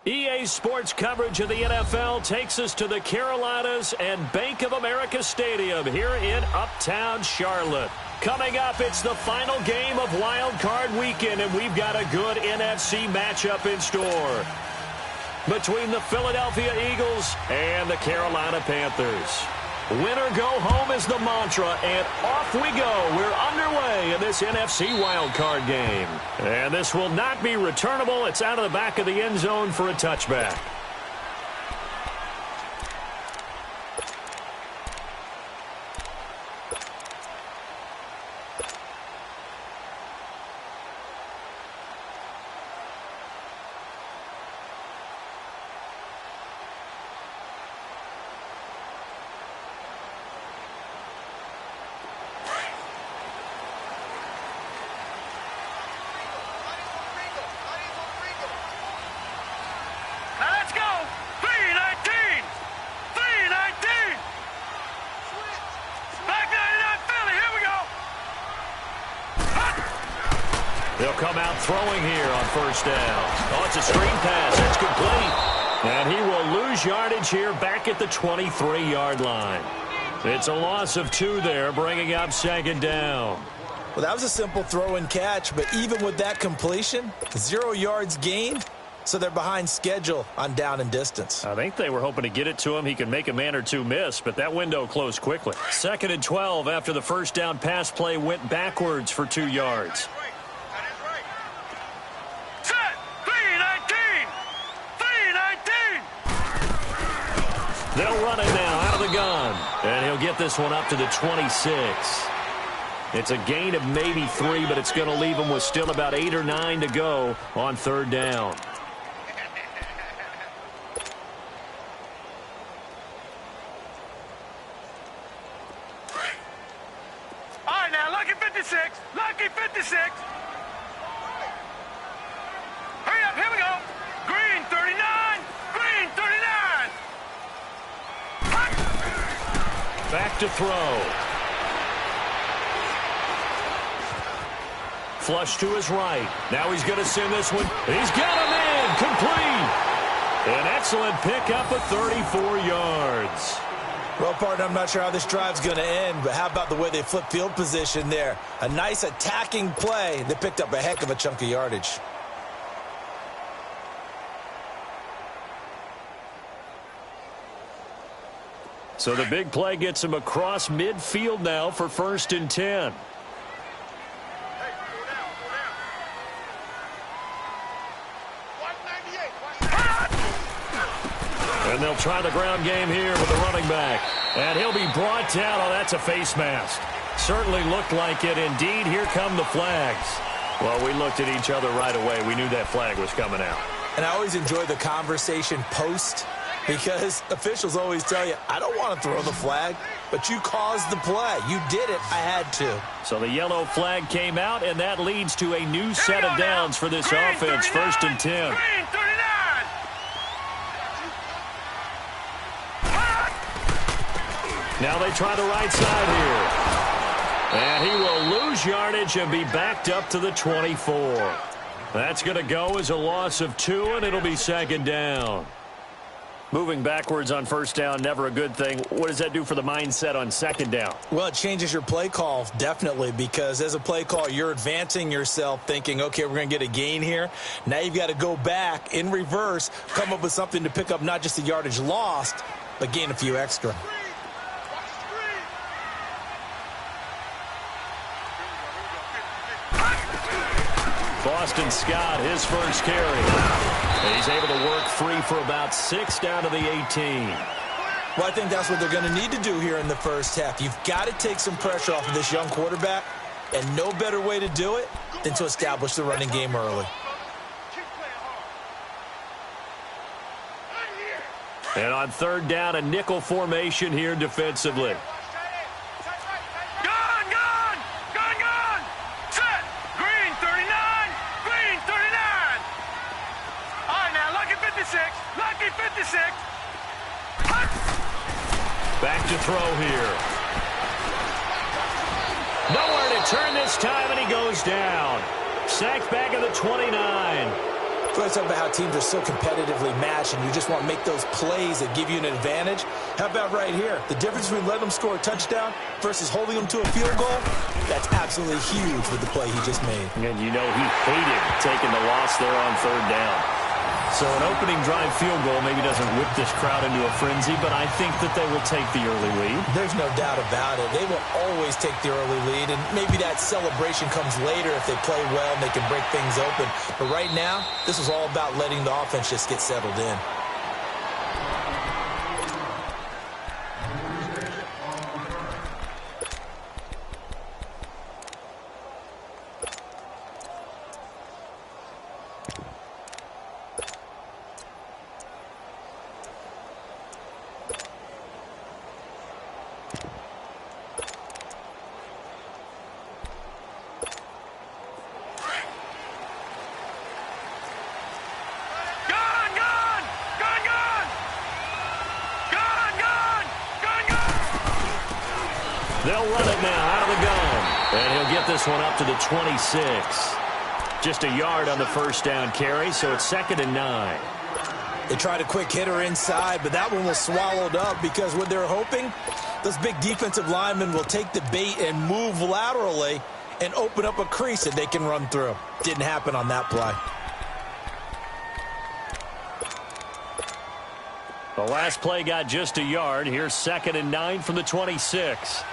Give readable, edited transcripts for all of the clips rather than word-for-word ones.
EA Sports coverage of the NFL takes us to the Carolinas and Bank of America Stadium here in Uptown Charlotte. Coming up, it's the final game of Wild Card Weekend, and we've got a good NFC matchup in store between the Philadelphia Eagles and the Carolina Panthers. Win or go home is the mantra, and off we go. We're underway in this NFC wildcard game. And this will not be returnable. It's out of the back of the end zone for a touchback. They'll come out throwing here on first down. Oh, it's a screen pass. It's complete. And he will lose yardage here back at the 23-yard line. It's a loss of 2 there, bringing up second down. Well, that was a simple throw and catch, but even with that completion, 0 yards gained, so they're behind schedule on down and distance. I think they were hoping to get it to him. He could make a man or two miss, but that window closed quickly. 2nd and 12 after the first down pass play went backwards for 2 yards. They'll run it now out of the gun. And he'll get this one up to the 26. It's a gain of maybe 3, but it's going to leave him with still about 8 or 9 to go on third down. All right, now, lucky 56. Lucky 56. Hurry up, here we go. Green 39. Green 39. Back to throw. Flush to his right. Now he's going to send this one. He's got him in. Complete. An excellent pickup of 34 yards. Well, partner, I'm not sure how this drive's going to end, but how about the way they flip field position there? A nice attacking play. They picked up a heck of a chunk of yardage. So the big play gets him across midfield now for 1st and 10. And they'll try the ground game here with the running back. And he'll be brought down. Oh, that's a face mask. Certainly looked like it. Indeed, here come the flags. Well, we looked at each other right away. We knew that flag was coming out. And I always enjoy the conversation post, because officials always tell you, I don't want to throw the flag, but you caused the play. You did it. I had to. So the yellow flag came out, and that leads to a new set of downs for this offense. 1st and 10. Green 39. Now they try the right side here. And he will lose yardage and be backed up to the 24. That's going to go as a loss of 2, and it'll be 2nd down. Moving backwards on first down, never a good thing. What does that do for the mindset on 2nd down? Well, it changes your play call, definitely, because as a play call, you're advancing yourself thinking, okay, we're going to get a gain here. Now you've got to go back in reverse, come up with something to pick up not just the yardage lost, but gain a few extra. Boston Scott, his first carry. He's able to work free for about 6 down to the 18. Well, I think that's what they're going to need to do here in the first half. You've got to take some pressure off of this young quarterback, and no better way to do it than to establish the running game early. And on 3rd down, a nickel formation here defensively. Lucky 56. Back to throw here. Nowhere to turn this time, and he goes down. Sacked back at the 29. We always talk about how teams are so competitively matched, and you just want to make those plays that give you an advantage. How about right here? The difference between letting them score a touchdown versus holding them to a field goal, that's absolutely huge with the play he just made. And you know he hated taking the loss there on third down. So an opening drive field goal maybe doesn't whip this crowd into a frenzy, but I think that they will take the early lead. There's no doubt about it. They will always take the early lead, and maybe that celebration comes later if they play well and they can break things open. But right now, this is all about letting the offense just get settled in. They'll run it now out of the gun. And he'll get this one up to the 26. Just a yard on the first down carry, so it's 2nd and 9. They tried a quick hitter inside, but that one was swallowed up because what they're hoping, those big defensive linemen will take the bait and move laterally and open up a crease that they can run through. Didn't happen on that play. The last play got just a yard. Here's 2nd and 9 from the 26.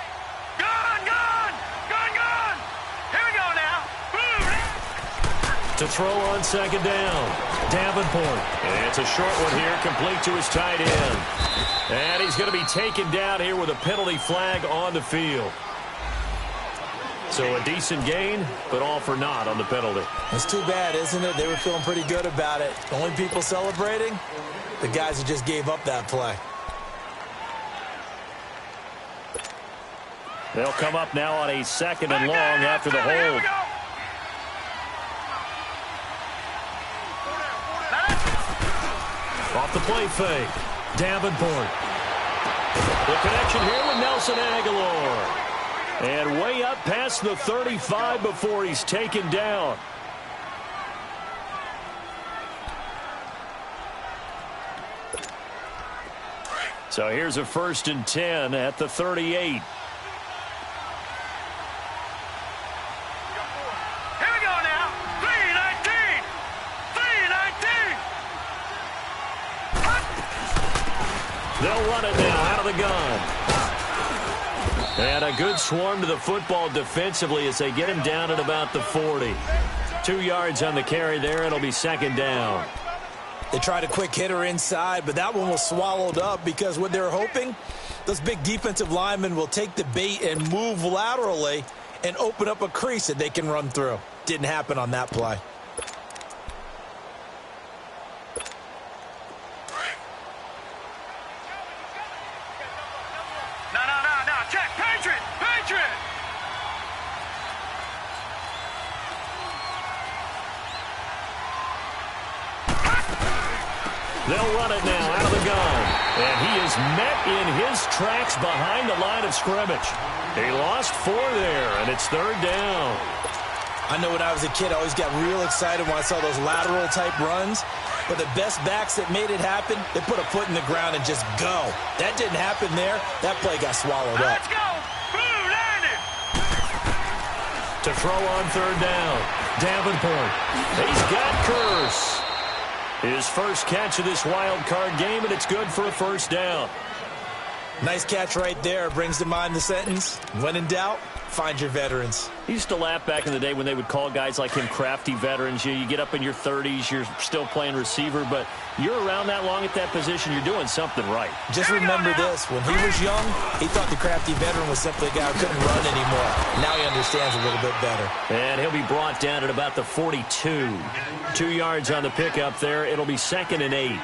To throw on 2nd down. Davenport. And it's a short one here, complete to his tight end. And he's going to be taken down here with a penalty flag on the field. So a decent gain, but all for naught on the penalty. It's too bad, isn't it? They were feeling pretty good about it. The only people celebrating, the guys who just gave up that play. They'll come up now on a 2nd and long after the hold. Off the play fake. Davenport. The connection here with Nelson Aguilar. And way up past the 35 before he's taken down. So here's a 1st and 10 at the 38. They'll run it now out of the gun. And a good swarm to the football defensively as they get him down at about the 40. 2 yards on the carry there. It'll be 2nd down. They tried a quick hitter inside, but that one was swallowed up because what they're hoping, those big defensive linemen will take the bait and move laterally and open up a crease that they can run through. Didn't happen on that play. They'll run it now out of the gun. And he is met in his tracks behind the line of scrimmage. He lost 4 there, and it's 3rd down. I know when I was a kid, I always got real excited when I saw those lateral-type runs. But the best backs that made it happen, they put a foot in the ground and just go. That didn't happen there. That play got swallowed up. Let's go! Blue landed! To throw on 3rd down. Davenport. He's got Curse. His first catch of this wild card game, and it's good for a 1st down. Nice catch right there. Brings to mind the sentence, when in doubt, find your veterans. He used to laugh back in the day when they would call guys like him crafty veterans. You get up in your 30s, you're still playing receiver, but you're around that long at that position, you're doing something right. Just remember this, when he was young, he thought the crafty veteran was simply a guy who couldn't run anymore. Now he understands a little bit better. And he'll be brought down at about the 42. 2 yards on the pickup there. It'll be 2nd and 8.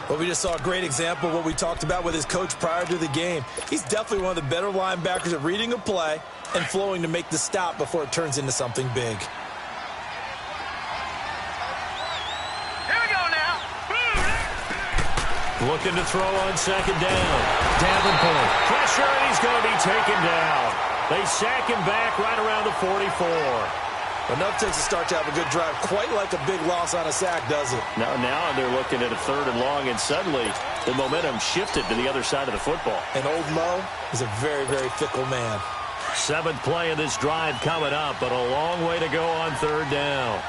Well, we just saw a great example of what we talked about with his coach prior to the game. He's definitely one of the better linebackers at reading a play and flowing to make the stop before it turns into something big. Here we go now. Looking to throw on 2nd down. Davenport. Pressure, and he's going to be taken down. They sack him back right around the 44. Enough takes a start to have a good drive. Quite like a big loss on a sack, does it? Now they're looking at a 3rd and long, and suddenly the momentum shifted to the other side of the football. And Old Mo is a very, very fickle man. 7th play of this drive coming up, but a long way to go on 3rd down.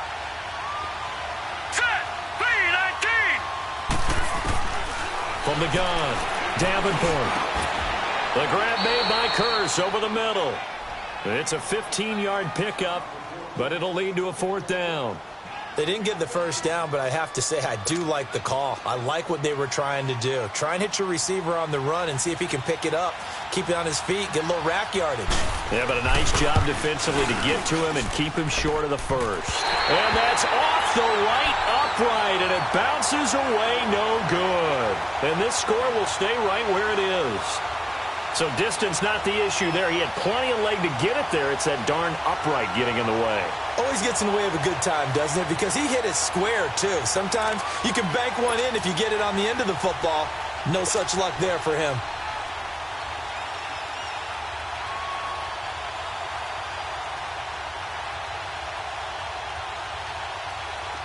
Set. 3-19. From the gun, Davenport. The grab made by Curse over the middle. It's a 15-yard pickup, but it'll lead to a 4th down. They didn't get the first down, but I have to say I do like the call. I like what they were trying to do. Try and hit your receiver on the run and see if he can pick it up, keep it on his feet, get a little rack yardage. Yeah, but a nice job defensively to get to him and keep him short of the first. And that's off the right upright, and it bounces away no good. And this score will stay right where it is. So distance not the issue there. He had plenty of leg to get it there. It's that darn upright getting in the way. Always gets in the way of a good time, doesn't it? Because he hit it square, too. Sometimes you can bank one in if you get it on the end of the football. No such luck there for him.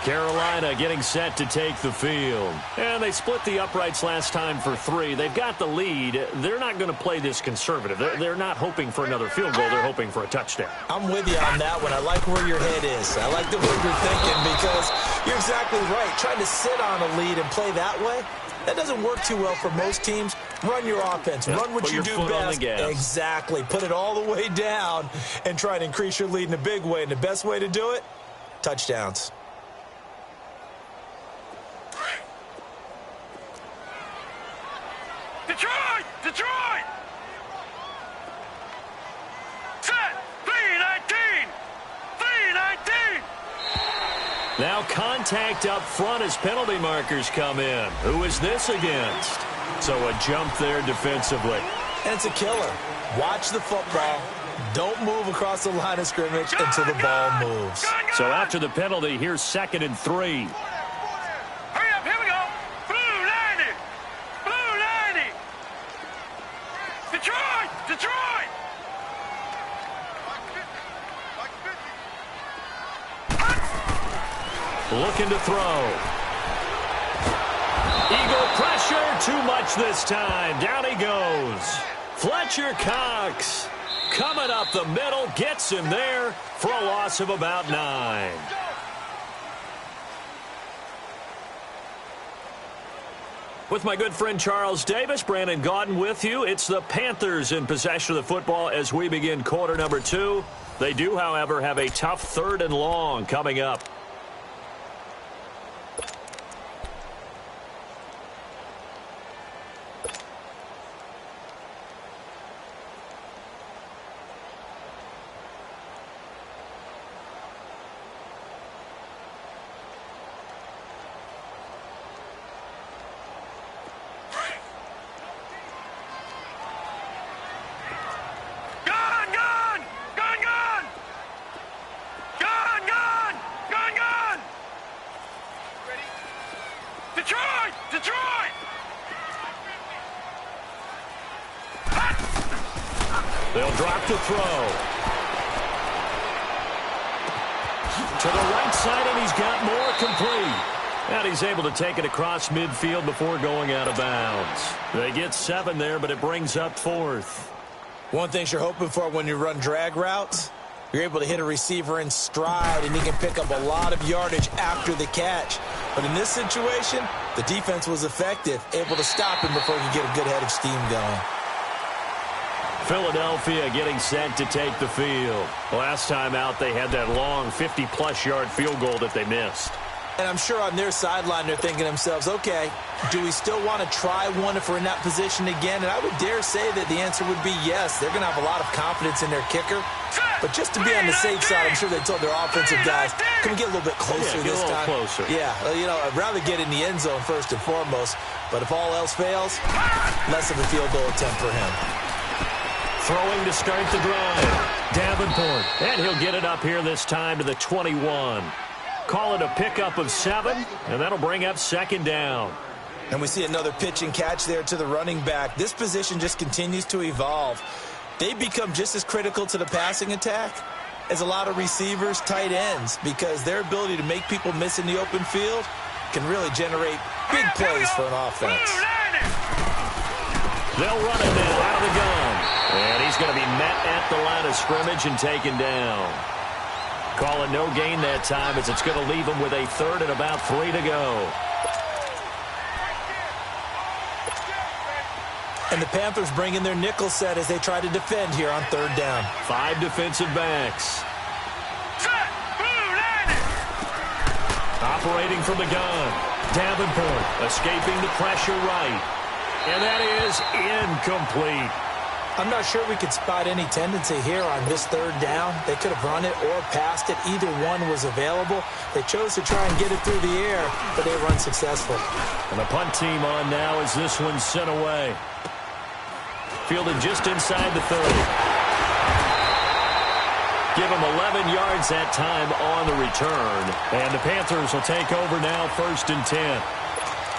Carolina getting set to take the field. And they split the uprights last time for 3. They've got the lead. They're not going to play this conservative. They're not hoping for another field goal. They're hoping for a touchdown. I'm with you on that one. I like where your head is. I like the way you're thinking because you're exactly right. Trying to sit on a lead and play that way, that doesn't work too well for most teams. Run your offense. Run what you do best. Exactly. Put it all the way down and try to increase your lead in a big way. And the best way to do it, touchdowns. Detroit! Detroit! Set! 3-19! 3-19! Now contact up front as penalty markers come in. Who is this against? So a jump there defensively. And it's a killer. Watch the football. Don't move across the line of scrimmage until the ball moves. So after the penalty, here's 2nd and 3. Hurry up, here we go! Blue 90! Blue 90! Detroit! Detroit! Looking to throw. Eagle pressure, too much this time. Down he goes. Fletcher Cox coming up the middle, gets him there for a loss of about 9. With my good friend Charles Davis, Brandon Gaudin with you. It's the Panthers in possession of the football as we begin quarter number 2. They do, however, have a tough 3rd and long coming up. They'll drop to throw. To the right side, and he's got more complete. And he's able to take it across midfield before going out of bounds. They get 7 there, but it brings up 4th. One thing you're hoping for when you run drag routes, you're able to hit a receiver in stride, and he can pick up a lot of yardage after the catch. But in this situation, the defense was effective, able to stop him before he could get a good head of steam going. Philadelphia getting set to take the field. Last time out, they had that long 50-plus yard field goal that they missed. And I'm sure on their sideline they're thinking to themselves, okay, do we still want to try one if we're in that position again? And I would dare say that the answer would be yes. They're going to have a lot of confidence in their kicker. But just to be on the safe side, I'm sure they told their offensive guys, can we get a little bit closer this time? Closer. Yeah, you know, I'd rather get in the end zone first and foremost. But if all else fails, less of a field goal attempt for him. Throwing to start the drive. Davenport. And he'll get it up here this time to the 21. Call it a pickup of 7, and that'll bring up 2nd down. And we see another pitch and catch there to the running back. This position just continues to evolve. They become just as critical to the passing attack is a lot of receivers, tight ends, because their ability to make people miss in the open field can really generate big plays for an offense. They'll run it now out of the gun. And he's going to be met at the line of scrimmage and taken down. Call it no gain that time as it's going to leave him with a third and about 3 to go. And the Panthers bring in their nickel set as they try to defend here on third down. 5 defensive backs. Operating from the gun. Davenport escaping the pressure right. And that is incomplete. I'm not sure we could spot any tendency here on this third down. They could have run it or passed it. Either one was available. They chose to try and get it through the air, but they were unsuccessful. And the punt team on now as this one's sent away. Fielded just inside the 30. Give him 11 yards that time on the return. And the Panthers will take over now, 1st and 10.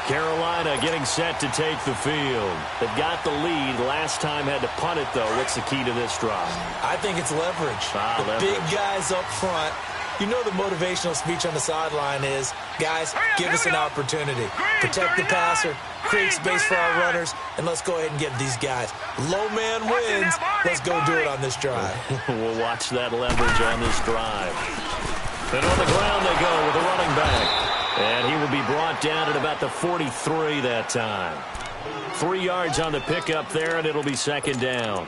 Carolina getting set to take the field. They've got the lead. Last time had to punt it, though. What's the key to this drive? I think it's leverage. The big guys up front. You know the motivational speech on the sideline is, guys, give us an opportunity. Protect the passer, create space for our runners, and let's go ahead and get these guys. Low man wins. Let's go do it on this drive. We'll watch that leverage on this drive. And on the ground they go with a running back. And he will be brought down at about the 43 that time. 3 yards on the pickup there, and it'll be 2nd down.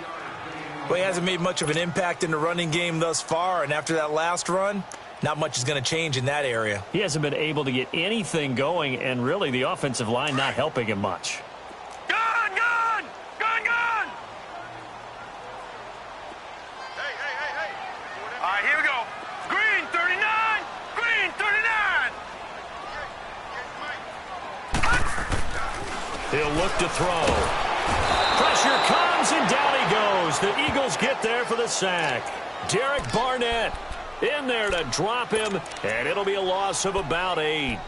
Well, he hasn't made much of an impact in the running game thus far, and after that last run, not much is going to change in that area. He hasn't been able to get anything going, and really the offensive line not helping him much. Gun, gun! Gun, gun! Hey. All right, here we go. Green 39! Green 39! He'll look to throw. Pressure comes, and down he goes. The Eagles get there for the sack. Derek Barnett in there to drop him, and it'll be a loss of about 8.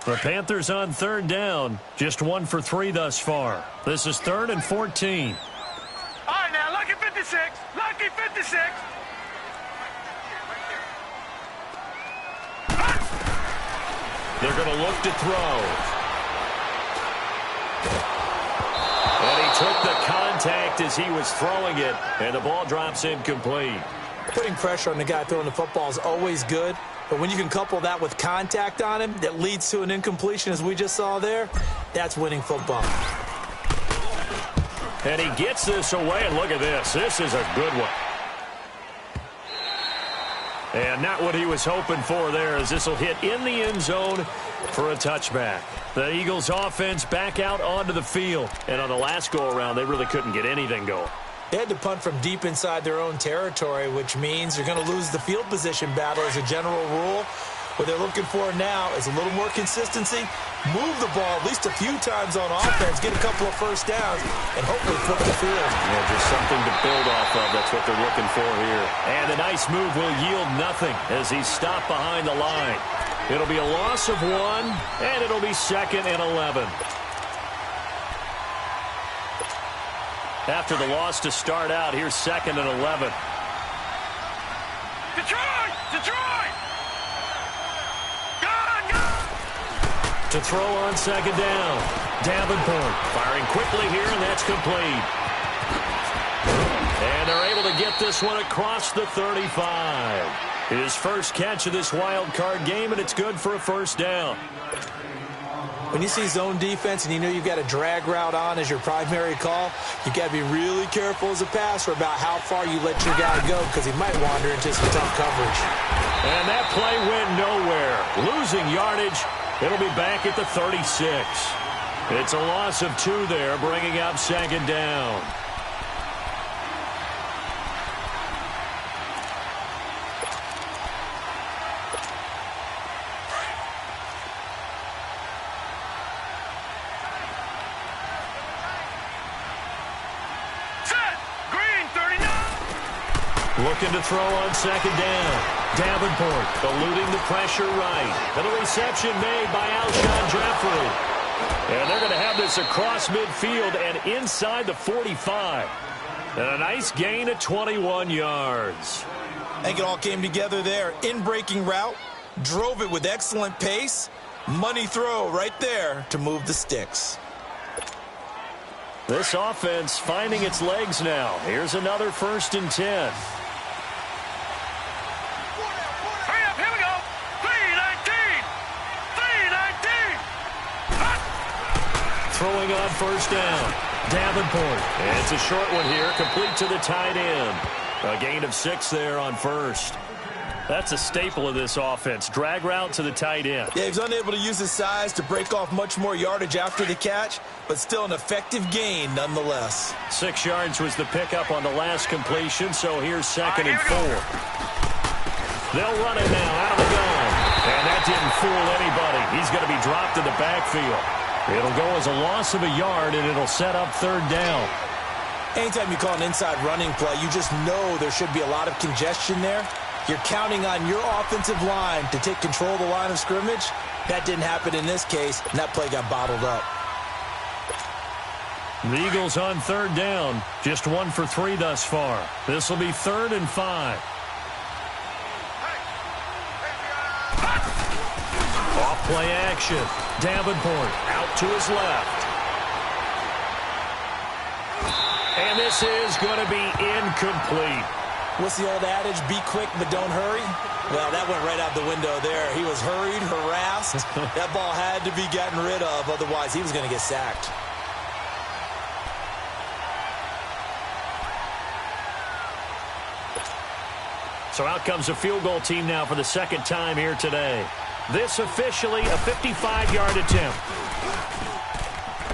The Panthers on 3rd down. Just 1 for 3 thus far. This is 3rd and 14. All right, now, lucky 56. Lucky 56. They're going to look to throw. And he took the contact as he was throwing it, and the ball drops incomplete. Putting pressure on the guy throwing the football is always good, but when you can couple that with contact on him that leads to an incompletion, as we just saw there, that's winning football. And he gets this away, and look at this. This is a good one. And not what he was hoping for there, as this will hit in the end zone for a touchback. The Eagles offense back out onto the field. And on the last go-around, they really couldn't get anything going. They had to punt from deep inside their own territory, which means you're going to lose the field position battle as a general rule. What they're looking for now is a little more consistency, move the ball at least a few times on offense, get a couple of first downs, and hopefully flip the field. Yeah, just something to build off of. That's what they're looking for here. And the nice move will yield nothing as he's stopped behind the line. It'll be a loss of 1, and it'll be 2nd and 11. After the loss to start out, here's 2nd and 11. Detroit! Detroit! To throw on 2nd down. Davenport firing quickly here, and that's complete. And they're able to get this one across the 35. His first catch of this wild card game, and it's good for a 1st down. When you see zone defense and you know you've got a drag route on as your primary call, you've got to be really careful as a passer about how far you let your guy go because he might wander into some tough coverage. And that play went nowhere. Losing yardage. It'll be back at the 36. It's a loss of 2 there, bringing up 2nd down. Set! Green 39! Looking to throw on 2nd down. Davenport eluding the pressure right. And the reception made by Alshon Jeffrey. And they're going to have this across midfield and inside the 45. And a nice gain of 21 yards. I think it all came together there. In-breaking route, drove it with excellent pace. Money throw right there to move the sticks. This offense finding its legs now. Here's another 1st and 10. Hurry up, here we go. 3-19. 3-19. Throwing on 1st down. Davenport. And it's a short one here, complete to the tight end. A gain of 6 there on 1st. That's a staple of this offense. Drag route to the tight end. Yeah, he's unable to use his size to break off much more yardage after the catch, but still an effective gain nonetheless. 6 yards was the pickup on the last completion, so here's 2nd and 4. They'll run it now out of the gun. And that didn't fool anybody. He's going to be dropped in the backfield. It'll go as a loss of a yard, and it'll set up 3rd down. Anytime you call an inside running play, you just know there should be a lot of congestion there. You're counting on your offensive line to take control of the line of scrimmage. That didn't happen in this case, and that play got bottled up. The Eagles on 3rd down. Just 1 for 3 thus far. This will be 3rd and 5. Off play action. Davenport out to his left. And this is going to be incomplete. What's the old adage? Be quick, but don't hurry. Well, that went right out the window there. He was hurried, harassed. That ball had to be gotten rid of. Otherwise, he was going to get sacked. So out comes a field goal team now for the 2nd time here today. This officially a 55-yard attempt.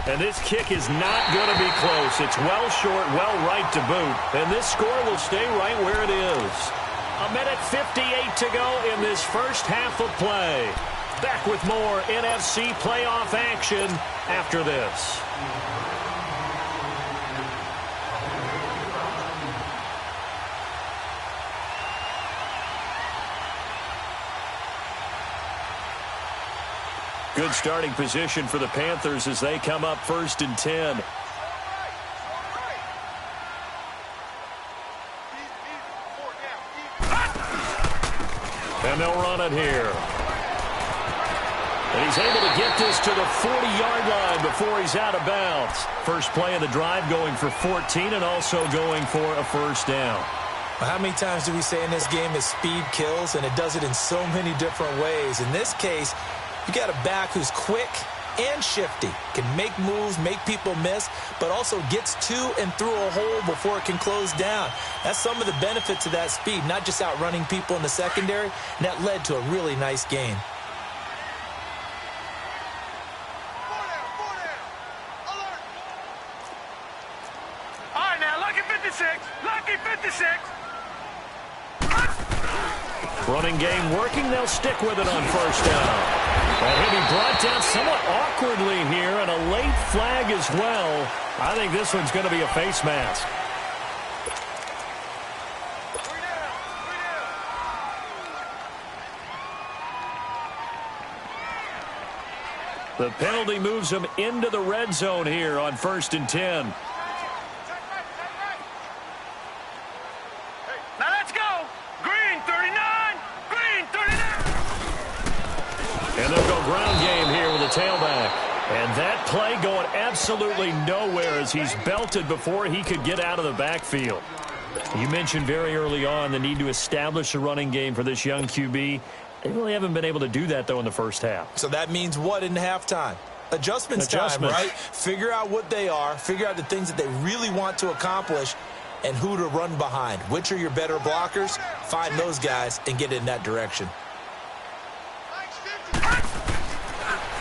And this kick is not going to be close. It's well short, well right to boot. And this score will stay right where it is. 1:58 to go in this first half of play. Back with more NFC playoff action after this. Good starting position for the Panthers as they come up 1st and 10. And they'll run it here. And he's able to get this to the 40-yard line before he's out of bounds. First play of the drive going for 14 and also going for a 1st down. How many times do we say in this game that speed kills, and it does it in so many different ways? In this case, you got a back who's quick and shifty, can make moves, make people miss, but also gets to and through a hole before it can close down. That's some of the benefits of that speed, not just outrunning people in the secondary, and that led to a really nice gain. All right, now, lucky 56. Lucky 56. Running game working. They'll stick with it on 1st down. And he'll be brought down somewhat awkwardly here, and a late flag as well. I think this one's going to be a face mask. The penalty moves him into the red zone here on 1st and 10. Now let's go. Green 39. Green 39. And they'll go ground game here with a tailback. And that play going absolutely nowhere as he's belted before he could get out of the backfield. You mentioned very early on the need to establish a running game for this young QB. They really haven't been able to do that, though, in the first half. So that means what in halftime? Adjustments time, right? Figure out what they are, figure out the things that they really want to accomplish, and who to run behind. Which are your better blockers? Find those guys and get in that direction.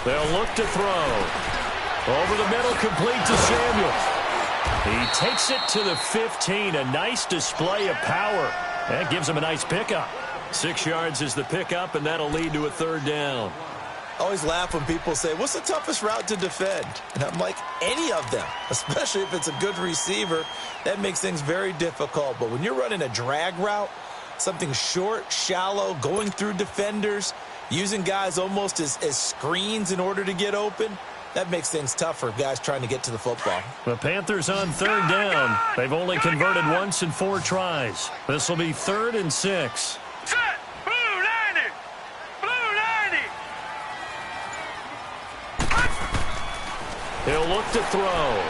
They'll look to throw. Over the middle, complete to Samuel. He takes it to the 15. A nice display of power. That gives him a nice pickup. 6 yards is the pickup, and that'll lead to a 3rd down. I always laugh when people say, what's the toughest route to defend? And I'm like, any of them, especially if it's a good receiver. That makes things very difficult. But when you're running a drag route, Something short, shallow, going through defenders, using guys almost as screens in order to get open. That makes things tough for guys trying to get to the football. The Panthers on third down. They've only converted once in 4 tries. This will be 3rd and 6. Set. Blue 90. Blue 90. He'll look to throw.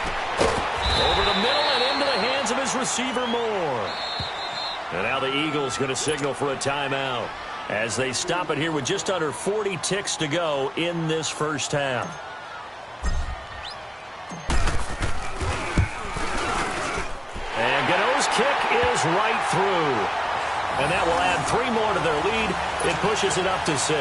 Over the middle and into the hands of his receiver Moore. And now the Eagles going to signal for a timeout as they stop it here with just under 40 ticks to go in this first half. And Gano's kick is right through. And that will add 3 more to their lead. It pushes it up to 6.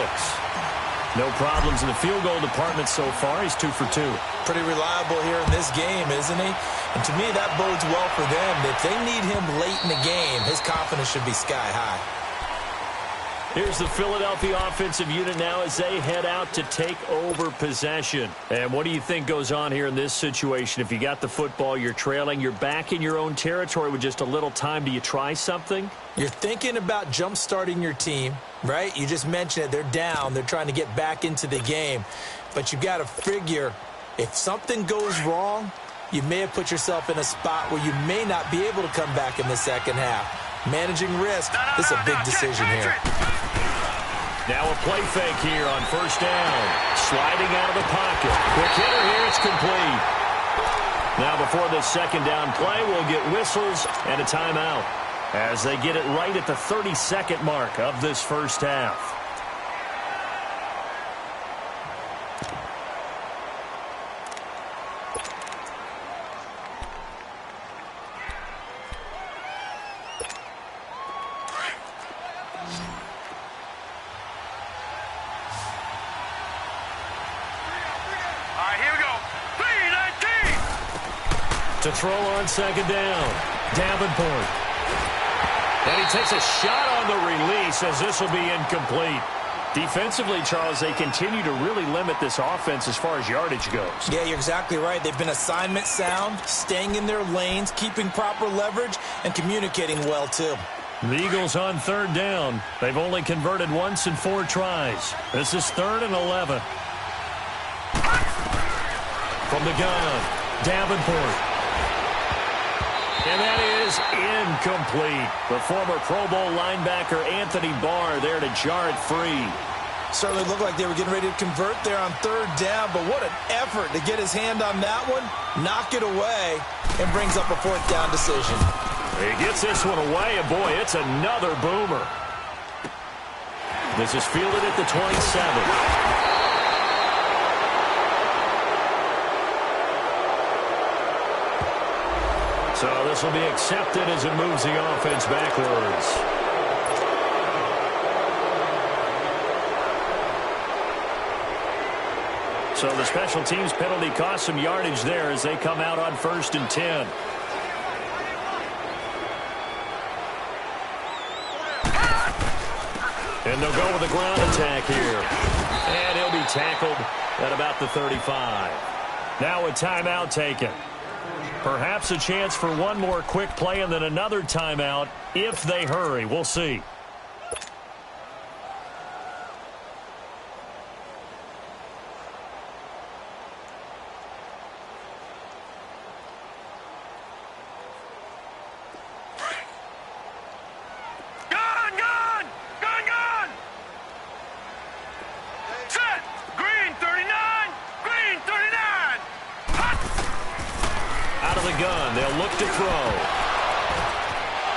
No problems in the field goal department so far. He's 2 for 2. Pretty reliable here in this game, isn't he? And to me, that bodes well for them. If they need him late in the game, his confidence should be sky high. Here's the Philadelphia offensive unit now as they head out to take over possession. And what do you think goes on here in this situation? If you got the football, you're trailing, you're back in your own territory with just a little time. Do you try something? You're thinking about jump-starting your team, right? You just mentioned it. They're down. They're trying to get back into the game. But you've got to figure if something goes wrong, you may have put yourself in a spot where you may not be able to come back in the second half. Managing risk, this is a big decision here. Now a play fake here on first down. Sliding out of the pocket. Quick hitter here, it's complete. Now before this second down play, we'll get whistles and a timeout as they get it right at the 30-second mark of this first half. To throw on second down, Davenport. And he takes a shot on the release as this will be incomplete. Defensively, Charles, they continue to really limit this offense as far as yardage goes. Yeah, you're exactly right. They've been assignment sound, staying in their lanes, keeping proper leverage, and communicating well, too. The Eagles on third down. They've only converted once in 4 tries. This is 3rd and 11. From the gun, Davenport. And that is incomplete. The former Pro Bowl linebacker Anthony Barr there to jar it free. Certainly looked like they were getting ready to convert there on third down, but what an effort to get his hand on that one, knock it away, and brings up a 4th down decision. He gets this one away, and boy, it's another boomer. This is fielded at the 27. So this will be accepted as it moves the offense backwards. So the special teams penalty cost some yardage there as they come out on 1st and 10. And they'll go with a ground attack here. And he'll be tackled at about the 35. Now a timeout taken. Perhaps a chance for one more quick play and then another timeout if they hurry. We'll see.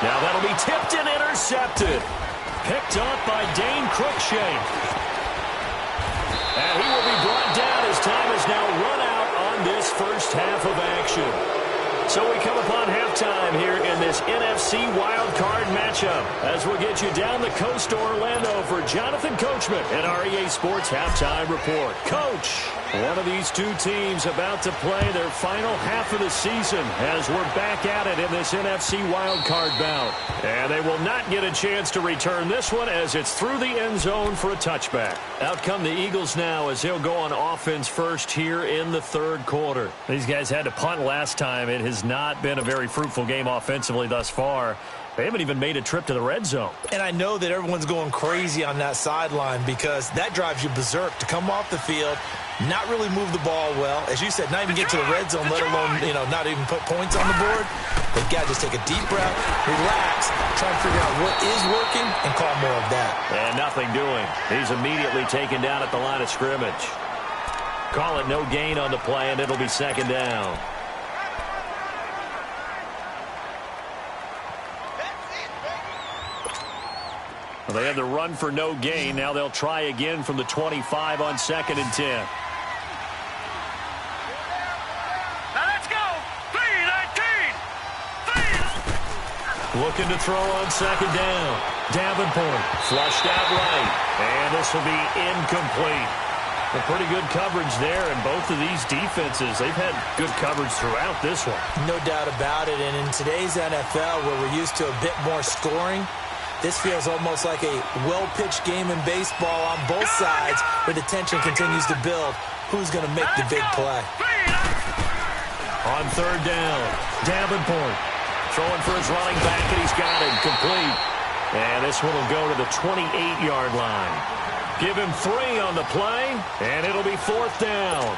Now that'll be tipped and intercepted. Picked up by Dane Cruikshank. And he will be brought down as time has now run out on this first half of action. So we come upon halftime here in this NFC wildcard matchup as we'll get you down the coast to Orlando for Jonathan Coachman and REA Sports Halftime Report. Coach, one of these two teams about to play their final half of the season as we're back at it in this NFC wildcard bout. And they will not get a chance to return this one as it's through the end zone for a touchback. Out come the Eagles now as they'll go on offense first here in the third quarter. These guys had to punt last time. It has not been a very fruitful game offensively thus far. They haven't even made a trip to the red zone. And I know that everyone's going crazy on that sideline because that drives you berserk to come off the field, not really move the ball well. As you said, not even get to the red zone, let alone, not even put points on the board. They've got to just take a deep breath, relax, try and figure out what is working, and call more of that. And nothing doing. He's immediately taken down at the line of scrimmage. Call it no gain on the play, and it'll be second down. Well, they had the run for no gain. Now they'll try again from the 25 on 2nd and 10. Now let's go. 3-19. Looking to throw on 2nd down. Davenport flushed out right. And this will be incomplete. A pretty good coverage there, and both of these defenses, they've had good coverage throughout this one. No doubt about it, and in today's NFL, where we're used to a bit more scoring, this feels almost like a well-pitched game in baseball on both sides, where the tension continues to build. Who's going to make the big play? On 3rd down, Davenport throwing for his running back, and he's got it complete. And this one will go to the 28-yard line. Give him 3 on the play, and it'll be 4th down.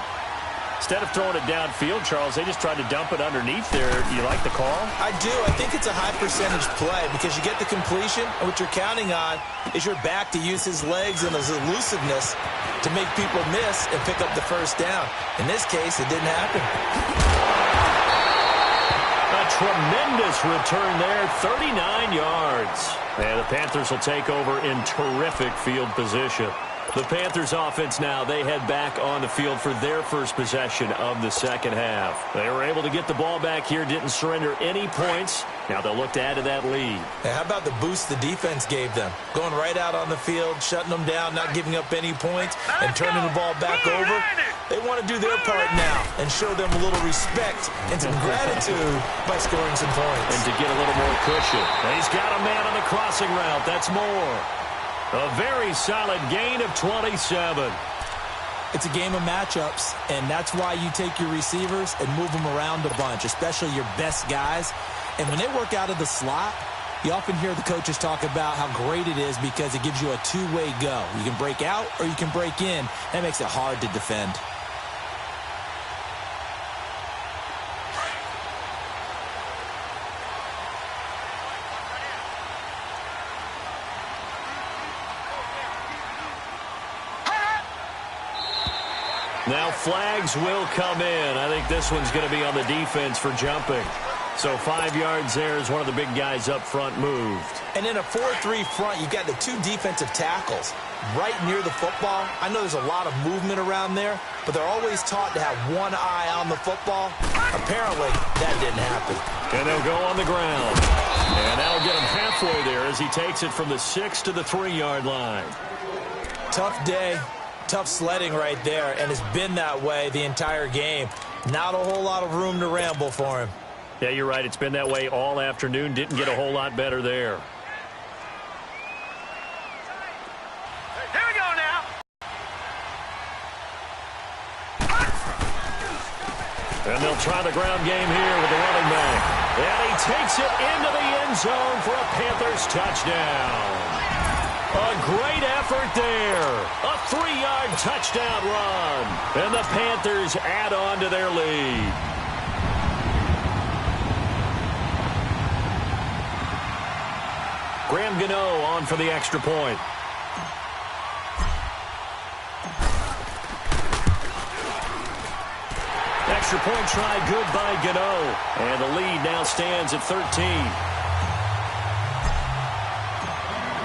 Instead of throwing it downfield, Charles, they just tried to dump it underneath there. You like the call? I do. I think it's a high-percentage play because you get the completion, and what you're counting on is your back to use his legs and his elusiveness to make people miss and pick up the 1st down. In this case, it didn't happen. A tremendous return there, 39 yards. And the Panthers will take over in terrific field position. The Panthers offense now, they head back on the field for their first possession of the second half. They were able to get the ball back here, didn't surrender any points. Now they'll look to add to that lead. How about the boost the defense gave them? Going right out on the field, shutting them down, not giving up any points, and turning the ball back over. They want to do their part now and show them a little respect and some gratitude by scoring some points. And to get a little more cushion. He's got a man on the crossing route. That's more. A very solid gain of 27. It's a game of matchups, and that's why you take your receivers and move them around a bunch, especially your best guys. And when they work out of the slot, you often hear the coaches talk about how great it is because it gives you a two-way go. You can break out or you can break in. That makes it hard to defend. Now flags will come in. I think this one's going to be on the defense for jumping. So 5 yards there as one of the big guys up front moved. And in a 4-3 front, you've got the 2 defensive tackles right near the football. I know there's a lot of movement around there, but they're always taught to have one eye on the football. Apparently, that didn't happen. And they'll go on the ground. And that'll get him halfway there as he takes it from the 6 to the 3-yard line. Tough day. Tough sledding right there, and it's been that way the entire game. Not a whole lot of room to ramble for him. Yeah, you're right. It's been that way all afternoon. Didn't get a whole lot better there. Here we go now. And they'll try the ground game here with the running back. And he takes it into the end zone for a Panthers touchdown. A great effort there. A 3-yard touchdown run. And the Panthers add on to their lead. Graham Gano on for the extra point. Extra point try good by Gano. And the lead now stands at 13.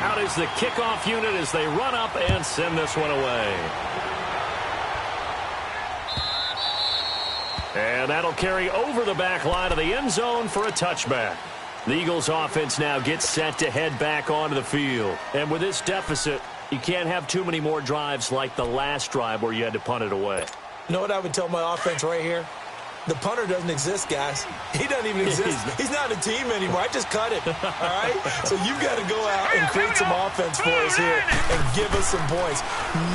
Out is the kickoff unit as they run up and send this one away. And that'll carry over the back line of the end zone for a touchback. The Eagles offense now gets set to head back onto the field. And with this deficit, you can't have too many more drives like the last drive where you had to punt it away. You know what I would tell my offense right here? The punter doesn't exist, guys. He doesn't even exist. He's not a team anymore. I just cut it, all right? So you've got to go out and create some offense for us here and give us some points.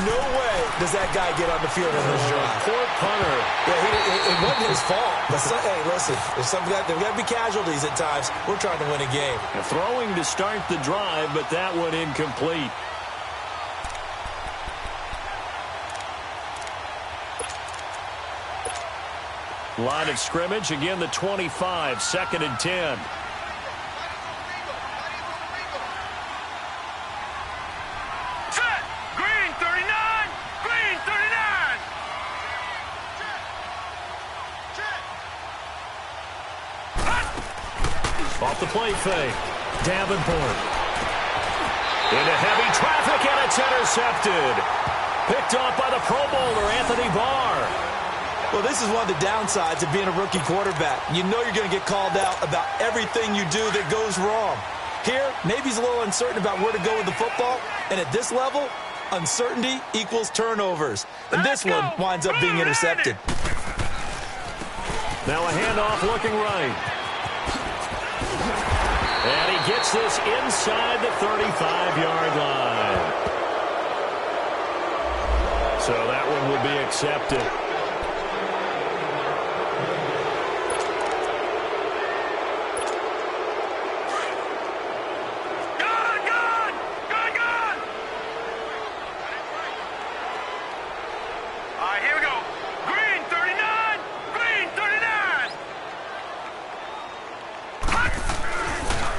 No way does that guy get on the field in this drive. Poor punter. Yeah, it wasn't his fault. But hey, listen, there's got to be casualties at times. We're trying to win a game. Throwing to start the drive, but that one incomplete. Line of scrimmage, again the 25, 2nd and 10. Set. Green 39. Green 39. Off the play fake. Davenport. Into heavy traffic, and it's intercepted. Picked off by the Pro Bowler, Anthony Barr. Well, this is one of the downsides of being a rookie quarterback. You know you're going to get called out about everything you do that goes wrong. Here, maybe he's a little uncertain about where to go with the football. And at this level, uncertainty equals turnovers. And this one winds up being intercepted. Now a handoff looking right. And he gets this inside the 35-yard line. So that one will be accepted.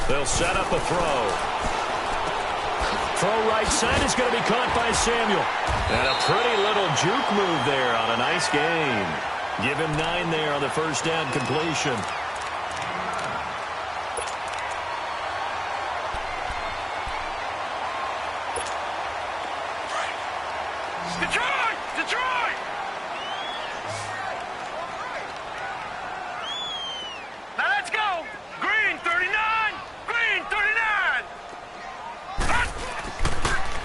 They'll set up a throw. Throw right side is going to be caught by Samuel. And a pretty little juke move there on a nice game. Give him 9 there on the first down completion. Detroit! Detroit! Now let's go! Green 39! Green 39!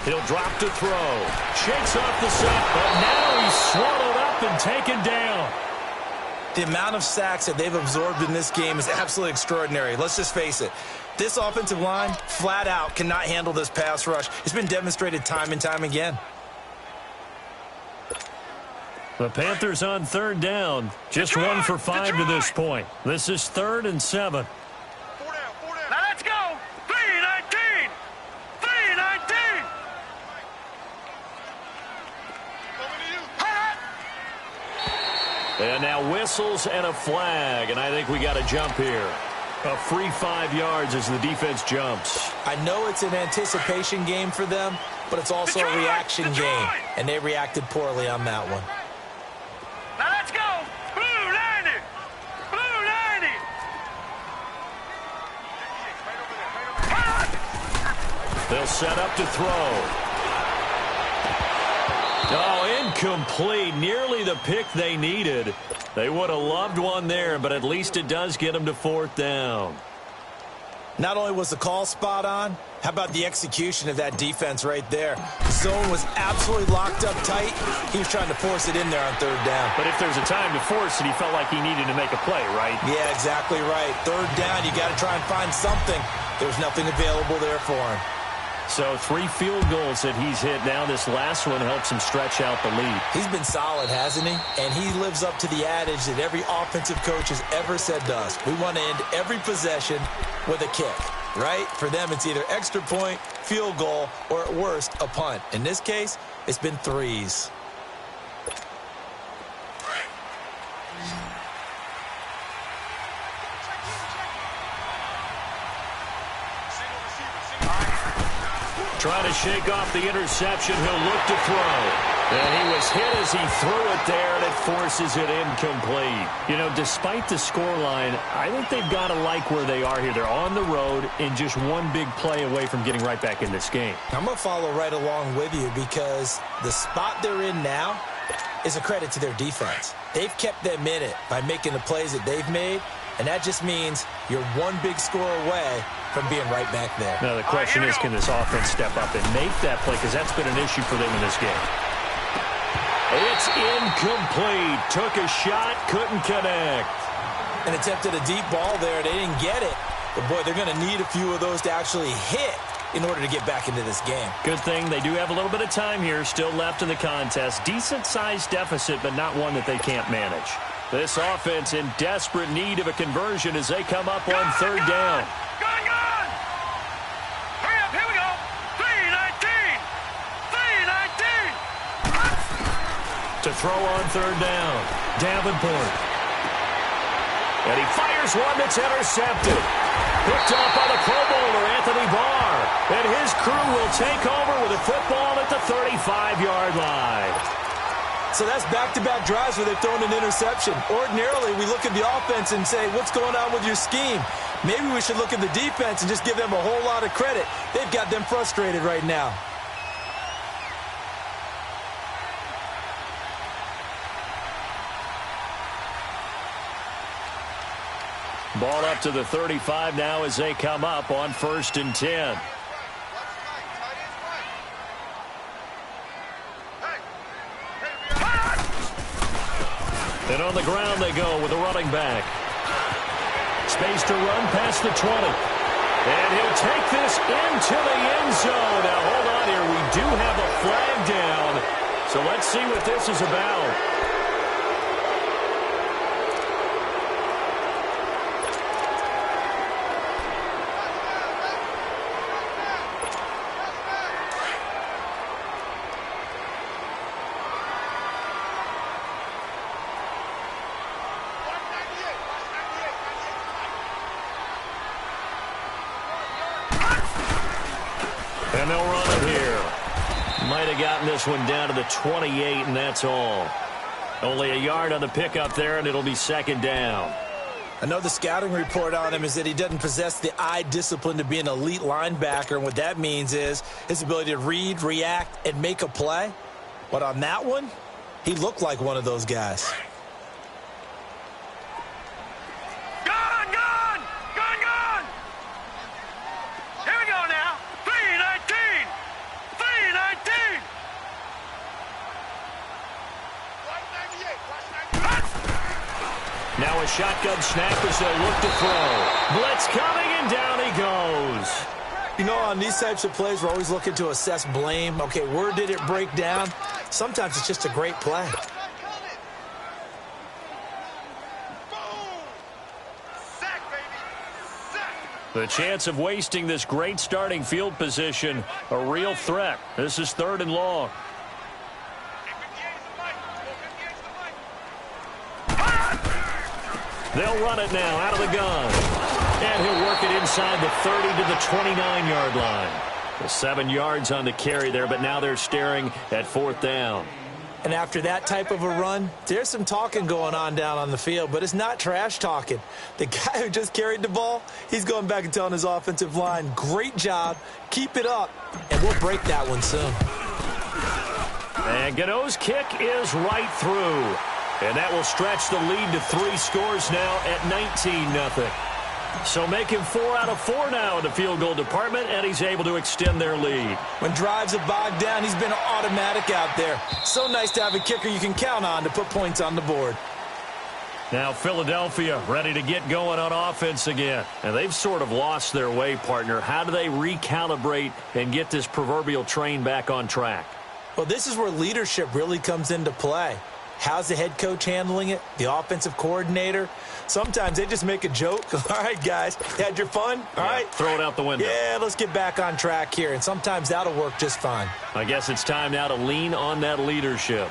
He'll drop to throw. Shakes off the sack, but now he's swallowed up and taken down. The amount of sacks that they've absorbed in this game is absolutely extraordinary. Let's just face it. This offensive line, flat out, cannot handle this pass rush. It's been demonstrated time and time again. The Panthers on 3rd down. Just 1 for 5 to this point. This is 3rd and 7. Now let's go! 3-19! 3-19! And now whistles and a flag, and I think we got a jump here. A free 5 yards as the defense jumps. I know it's an anticipation game for them, but it's also a reaction game, and they reacted poorly on that one. Now let's go! Blue 90! Blue 90! They'll set up to throw. Oh, incomplete. Nearly the pick they needed. They would have loved one there, but at least it does get them to 4th down. Not only was the call spot on, how about the execution of that defense right there? The zone was absolutely locked up tight. He was trying to force it in there on 3rd down. But if there's a time to force it, he felt like he needed to make a play, right? Yeah, exactly right. 3rd down, you got to try and find something. There's nothing available there for him. So 3 field goals that he's hit. Now this last one helps him stretch out the lead. He's been solid, hasn't he? And he lives up to the adage that every offensive coach has ever said to us. We want to end every possession with a kick, right? For them, it's either extra point, field goal, or at worst, a punt. In this case, it's been 3s. Trying to shake off the interception. He'll look to throw. And he was hit as he threw it there, and it forces it incomplete. You know, despite the scoreline, I think they've got to like where they are here. They're on the road and just one big play away from getting right back in this game. I'm going to follow right along with you because the spot they're in now is a credit to their defense. They've kept them in it by making the plays that they've made, and that just means you're one big score away from being right back there. Now, the question is, can this offense step up and make that play? Because that's been an issue for them in this game. It's incomplete. Took a shot, couldn't connect. And attempted a deep ball there. They didn't get it. But, boy, they're going to need a few of those to actually hit in order to get back into this game. Good thing they do have a little bit of time here still left in the contest. Decent-sized deficit, but not one that they can't manage. This offense in desperate need of a conversion as they come up on third down. Gone! Hurry up, here we go. 3-19. To throw on third down, Davenport. And he fires one that's intercepted. Picked up by the Pro Bowler, Anthony Barr. And his crew will take over with a football at the 35-yard line. So that's back-to-back drives where they've thrown an interception. Ordinarily, we look at the offense and say, what's going on with your scheme? Maybe we should look at the defense and just give them a whole lot of credit. They've got them frustrated right now. Ball up to the 35 now as they come up on 1st and 10. And on the ground they go with a running back. Space to run past the 20. And he'll take this into the end zone. Now hold on here. We do have a flag down. So let's see what this is about. And they'll run it here. Might have gotten this one down to the 28, and that's all. Only a yard on the pickup there, and it'll be 2nd down. I know the scouting report on him is that he doesn't possess the eye discipline to be an elite linebacker, and what that means is his ability to read, react, and make a play. But on that one, he looked like one of those guys. Now a shotgun snap as they'll look to throw. Blitz coming, and down he goes. You know, on these types of plays, we're always looking to assess blame. Okay, where did it break down? Sometimes it's just a great play. The chance of wasting this great starting field position, a real threat. This is 3rd and long. They'll run it now out of the gun. And he'll work it inside the 30 to the 29-yard line. 7 yards on the carry there, but now they're staring at 4th down. And after that type of a run, there's some talking going on down on the field, but it's not trash talking. The guy who just carried the ball, he's going back and telling his offensive line, great job, keep it up, and we'll break that one soon. And Gano's kick is right through. And that will stretch the lead to 3 scores now at 19-0. So making 4 out of 4 now in the field goal department, and he's able to extend their lead. When drives are bogged down, he's been automatic out there. So nice to have a kicker you can count on to put points on the board. Now Philadelphia ready to get going on offense again. And they've sort of lost their way, partner. How do they recalibrate and get this proverbial train back on track? Well, this is where leadership really comes into play. How's the head coach handling it? The offensive coordinator? Sometimes they just make a joke. All right, guys, had your fun? All right. Throw it out the window. Yeah, let's get back on track here. And sometimes that'll work just fine. I guess it's time now to lean on that leadership.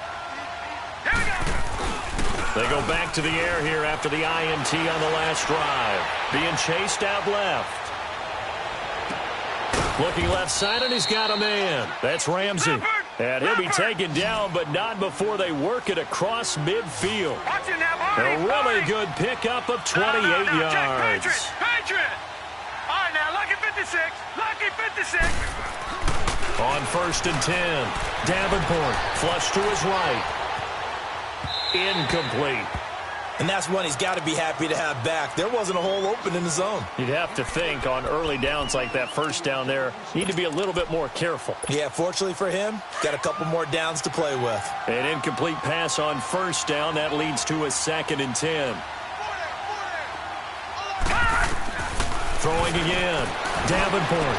They go back to the air here after the INT on the last drive. Being chased out left. Looking left side, and he's got a man. That's Ramsey. And he'll be taken down, but not before they work it across midfield. A really good pickup of 28 yards. Patriot! All right, now, lucky 56. Lucky 56. On 1st and 10, Davenport flush to his right. Incomplete. And that's one he's got to be happy to have back. There wasn't a hole open in the zone. You'd have to think on early downs like that first down there, need to be a little bit more careful. Yeah, fortunately for him, got a couple more downs to play with. An incomplete pass on first down. That leads to a 2nd and 10. Throwing again. Davenport.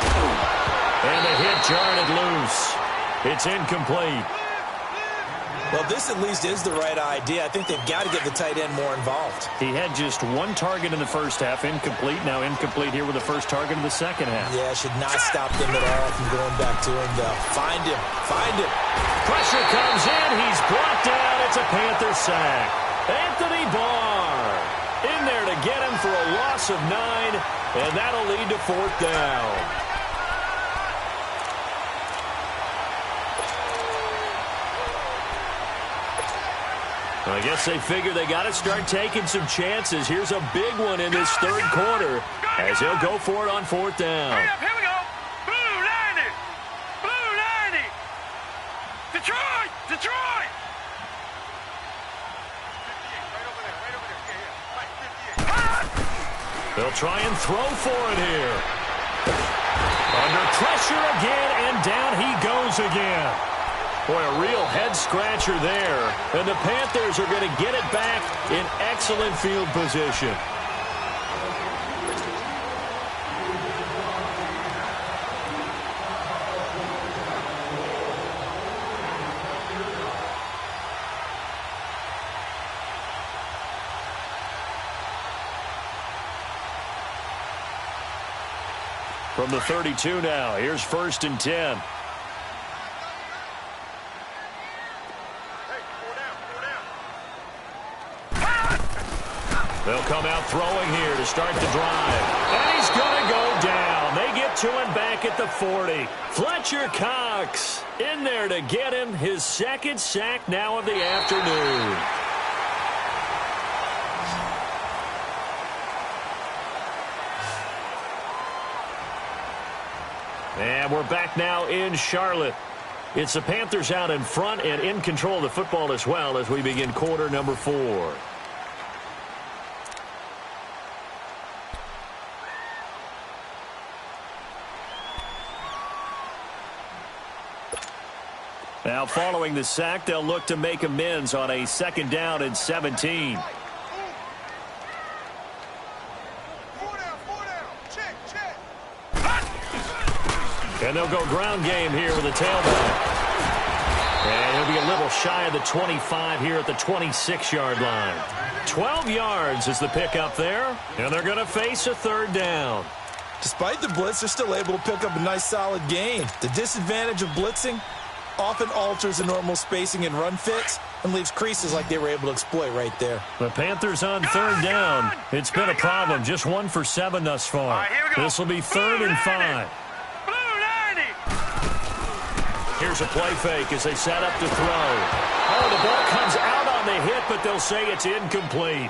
And the hit jarred it loose. It's incomplete. Well, this at least is the right idea. I think they've got to get the tight end more involved. He had just one target in the first half, incomplete. Now incomplete here with the first target in the second half. Yeah, should not stop them at all from going back to him, though. Find him. Find him. Pressure comes in. He's brought down. It's a Panther sack. Anthony Barr in there to get him for a loss of 9, and that'll lead to 4th down. I guess they figure they got to start taking some chances. Here's a big one in this third quarter as he'll go for it on 4th down. Hurry up, here we go. Blue 90. Blue 90. Detroit. Detroit. 58, right over there. Yeah. They'll try and throw for it here. Under pressure again, and down he goes again. Boy, a real head-scratcher there. And the Panthers are going to get it back in excellent field position. From the 32 now, here's 1st and 10. They'll come out throwing here to start the drive. And he's going to go down. They get to him back at the 40. Fletcher Cox in there to get him his 2nd sack now of the afternoon. And we're back now in Charlotte. It's the Panthers out in front and in control of the football as well as we begin quarter number 4. Now following the sack, they'll look to make amends on a 2nd down and 17. And they'll go ground game here with a tailback. And he'll be a little shy of the 25 here at the 26-yard line. 12 yards is the pickup there, and they're going to face a 3rd down. Despite the blitz, they're still able to pick up a nice solid gain. The disadvantage of blitzing often alters the normal spacing and run fits and leaves creases like they were able to exploit right there. The Panthers on 3rd down. It's been a problem. Just 1 for 7 thus far. This will be 3rd and 5. Here's a play fake as they set up to throw. Oh, the ball comes out on the hit, but they'll say it's incomplete.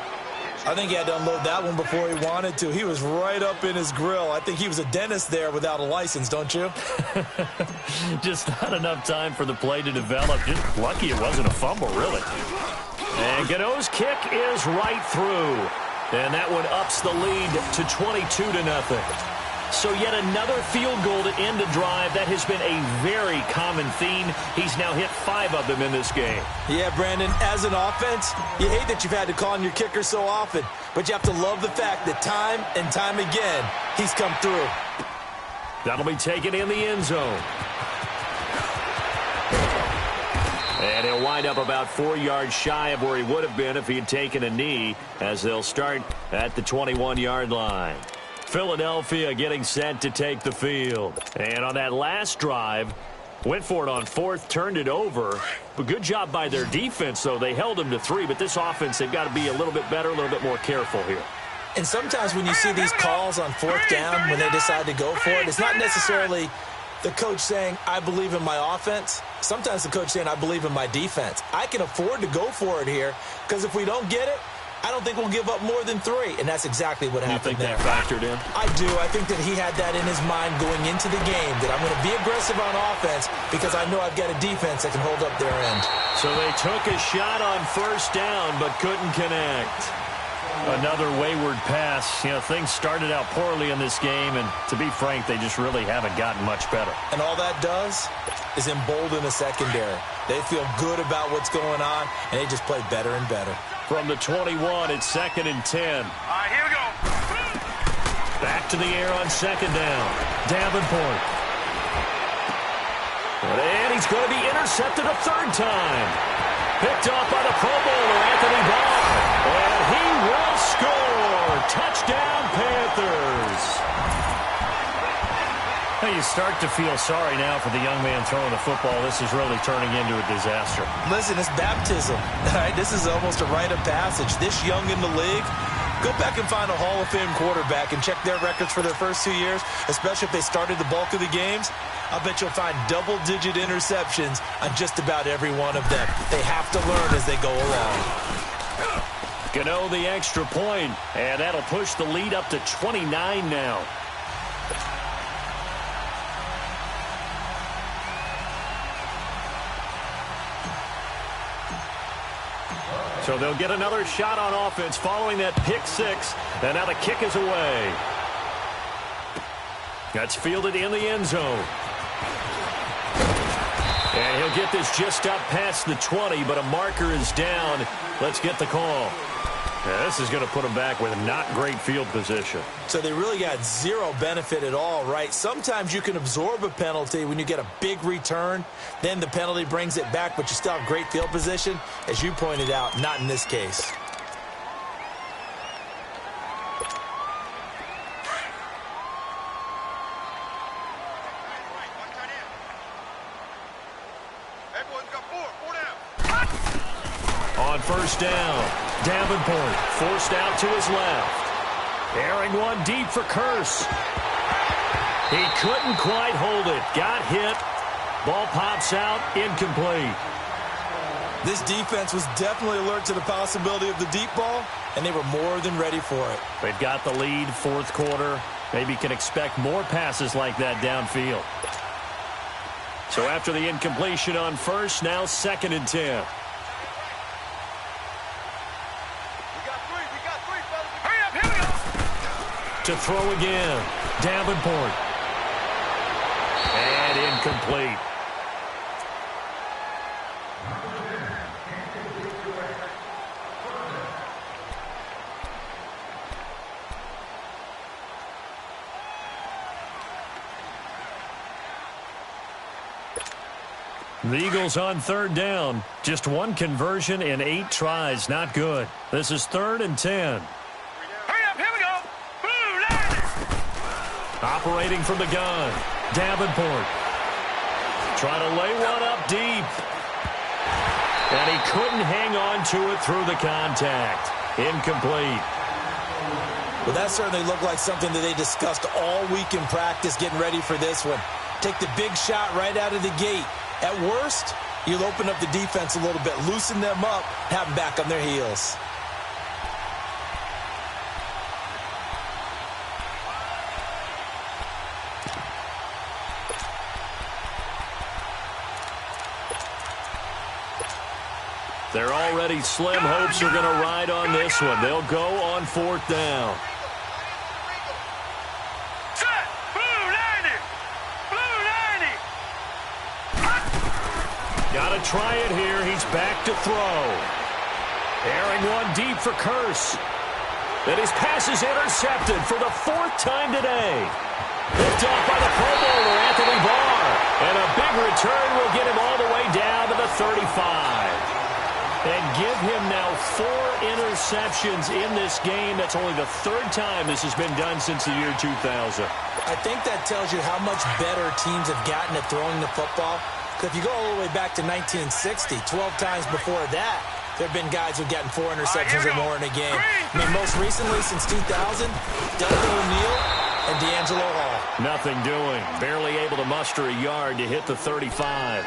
I think he had to unload that one before he wanted to. He was right up in his grill. I think he was a dentist there without a license, don't you? Just not enough time for the play to develop. Just lucky it wasn't a fumble, really. And Gano's kick is right through. And that one ups the lead to 22-0. So yet another field goal to end a drive. That has been a very common theme. He's now hit 5 of them in this game. Yeah, Brandon, as an offense, you hate that you've had to call on your kicker so often, but you have to love the fact that time and time again, he's come through. That'll be taken in the end zone. And he'll wind up about 4 yards shy of where he would have been if he had taken a knee, as they'll start at the 21-yard line. Philadelphia getting set to take the field. And on that last drive, went for it on 4th, turned it over. But good job by their defense, though. They held them to 3, but this offense, they've got to be a little bit better, a little bit more careful here. And sometimes when you see these calls on 4th down, when they decide to go for it, it's not necessarily the coach saying, I believe in my offense. Sometimes the coach saying, I believe in my defense. I can afford to go for it here because if we don't get it, I don't think we'll give up more than 3, and that's exactly what happened there. You think that factored in? I do. I think that he had that in his mind going into the game, that I'm going to be aggressive on offense because I know I've got a defense that can hold up their end. So they took a shot on first down but couldn't connect. Another wayward pass. You know, things started out poorly in this game, and to be frank, they just really haven't gotten much better. And all that does is embolden the secondary. They feel good about what's going on, and they just play better and better. From the 21, it's 2nd and 10. All right, here we go. Back to the air on 2nd down. Davenport. And he's going to be intercepted a 3rd time. Picked off by the Pro Bowler, Anthony Barr. And he will score. Touchdown, Panthers. Hey, you start to feel sorry now for the young man throwing the football. This is really turning into a disaster. Listen, it's baptism. All right, this is almost a rite of passage. This young in the league, go back and find a Hall of Fame quarterback and check their records for their first 2 years, especially if they started the bulk of the games. I bet you'll find double-digit interceptions on just about every one of them. They have to learn as they go along. Gano the extra point, and that'll push the lead up to 29 now. So they'll get another shot on offense following that pick 6, and now the kick is away. That's fielded in the end zone. And he'll get this just up past the 20, but a marker is down. Let's get the call. Yeah, this is going to put them back with not great field position. So they really got zero benefit at all, right? Sometimes you can absorb a penalty when you get a big return. Then the penalty brings it back, but you still have great field position. As you pointed out, not in this case. On first down, Davenport forced out to his left. Airing one deep for Curse. He couldn't quite hold it. Got hit. Ball pops out, incomplete. This defense was definitely alert to the possibility of the deep ball, and they were more than ready for it. They've got the lead, 4th quarter. Maybe can expect more passes like that downfield. So after the incompletion on first, now 2nd and 10. To throw again. Davenport. And incomplete. The Eagles on 3rd down. Just 1 conversion in 8 tries. Not good. This is 3rd and 10. Operating from the gun. Davenport. Trying to lay one up deep. And he couldn't hang on to it through the contact. Incomplete. Well, that certainly looked like something that they discussed all week in practice getting ready for this one. Take the big shot right out of the gate. At worst, you'll open up the defense a little bit, loosen them up, have them back on their heels. They're already slim hopes are going to ride on this one. They'll go on 4th down. Set! Blue 90! Blue 90! Got to try it here. He's back to throw. Airing one deep for Curse. And his pass is intercepted for the 4th time today. Picked off by the Pro Bowler, Anthony Barr. And a big return will get him all the way down to the 35. And give him now 4 interceptions in this game. That's only the 3rd time this has been done since the year 2000. I think that tells you how much better teams have gotten at throwing the football. Because if you go all the way back to 1960, 12 times before that, there have been guys who've gotten 4 interceptions or more in a game. I mean, most recently since 2000, Delvin O'Neal and D'Angelo Hall. Nothing doing. Barely able to muster a yard to hit the 35.